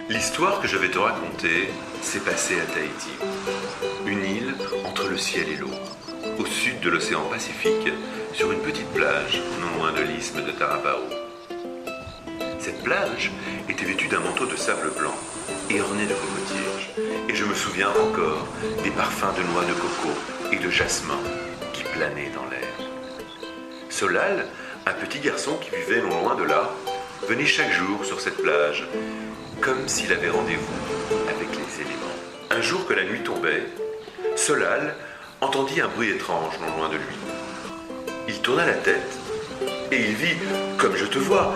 L'histoire que je vais te raconter s'est passée à Tahiti, une île entre le ciel et l'eau, au sud de l'océan Pacifique, sur une petite plage non loin de l'isthme de Tarapao. Cette plage était vêtue d'un manteau de sable blanc et ornée de cocotiers, et je me souviens encore des parfums de noix de coco et de jasmin qui planaient dans l'air. Solal, un petit garçon qui vivait non loin de là, venait chaque jour sur cette plage, comme s'il avait rendez-vous avec les éléments. Un jour que la nuit tombait, Solal entendit un bruit étrange non loin de lui. Il tourna la tête et il vit, comme je te vois,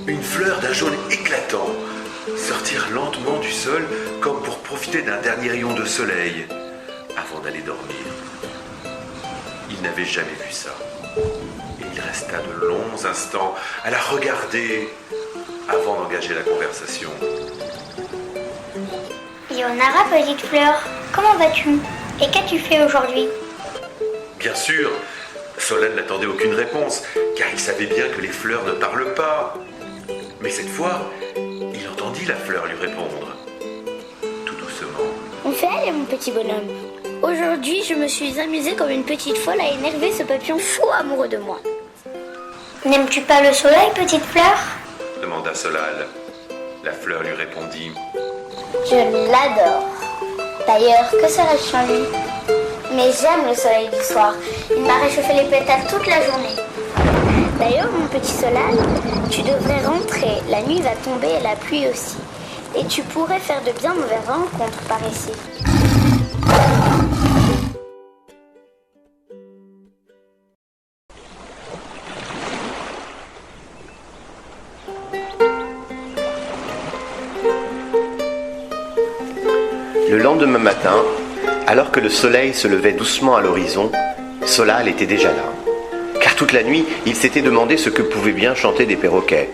une fleur d'un jaune éclatant sortir lentement du sol comme pour profiter d'un dernier rayon de soleil avant d'aller dormir. Il n'avait jamais vu ça. Et il resta de longs instants à la regarder avant d'engager la conversation. Yonara, petite fleur, comment vas-tu? Et qu'as-tu fait aujourd'hui? Bien sûr, Solal n'attendait aucune réponse, car il savait bien que les fleurs ne parlent pas. Mais cette fois, il entendit la fleur lui répondre, tout doucement. On fait aller, mon petit bonhomme. Aujourd'hui, je me suis amusée comme une petite folle à énerver ce papillon fou amoureux de moi. N'aimes-tu pas le soleil, petite fleur? Demanda Solal. La fleur lui répondit. Je l'adore. D'ailleurs, que serais-je sans lui? Mais j'aime le soleil du soir. Il m'a réchauffé les pétales toute la journée. D'ailleurs, mon petit Solal, tu devrais rentrer. La nuit va tomber et la pluie aussi. Et tu pourrais faire de bien mauvaises rencontres par ici. Le lendemain matin, alors que le soleil se levait doucement à l'horizon, Solal était déjà là. Car toute la nuit, il s'était demandé ce que pouvaient bien chanter des perroquets.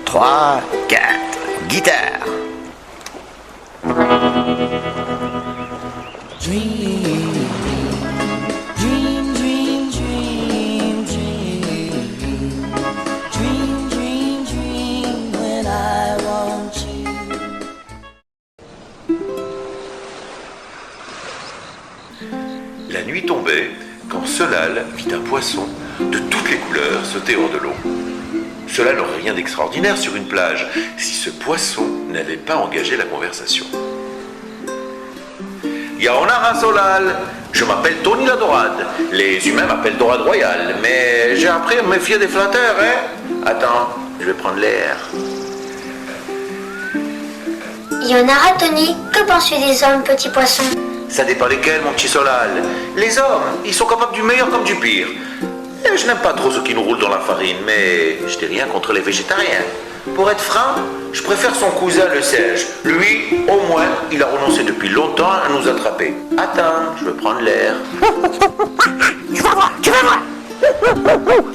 3, 4, guitare. La nuit tombait quand Solal vit un poisson de toutes les couleurs sauter hors de l'eau. Cela n'aurait rien d'extraordinaire sur une plage si ce poisson n'avait pas engagé la conversation. Yaonara Solal, je m'appelle Tony la Dorade. Les humains m'appellent Dorade Royale, mais j'ai appris à me méfier des flatteurs, hein? Attends, je vais prendre l'air. Yonara, Tony, que penses-tu des hommes, petit poisson? Ça dépend lesquels, mon petit Solal. Les hommes, ils sont capables du meilleur comme du pire. Et je n'aime pas trop ceux qui nous roulent dans la farine, mais je n'ai rien contre les végétariens. Pour être franc, je préfère son cousin le singe. Lui, au moins, il a renoncé depuis longtemps à nous attraper. Attends, je veux prendre l'air. Tu vas voir, tu vas voir.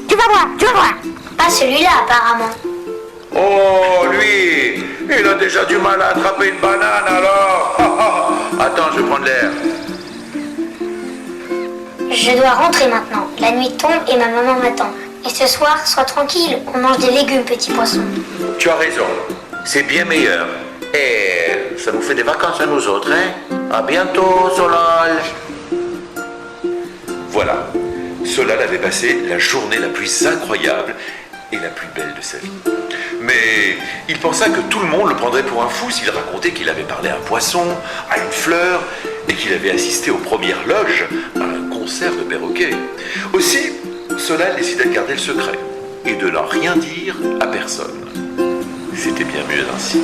Tu vas voir, tu vas voir. Pas celui-là, apparemment. Oh, lui, il a déjà du mal à attraper une banane, alors. Attends, je vais prendre l'air. Je dois rentrer maintenant. La nuit tombe et ma maman m'attend. Et ce soir, sois tranquille, on mange des légumes, petit poisson. Tu as raison, c'est bien meilleur. Et ça nous fait des vacances à nous autres, hein? À bientôt, Solal. Voilà, Solal avait passé la journée la plus incroyable et la plus belle de sa vie. Mais il pensa que tout le monde le prendrait pour un fou s'il racontait qu'il avait parlé à un poisson, à une fleur, et qu'il avait assisté aux premières loges à un concert de perroquets. Aussi, Solal décida de garder le secret et de n'en rien dire à personne. C'était bien mieux ainsi.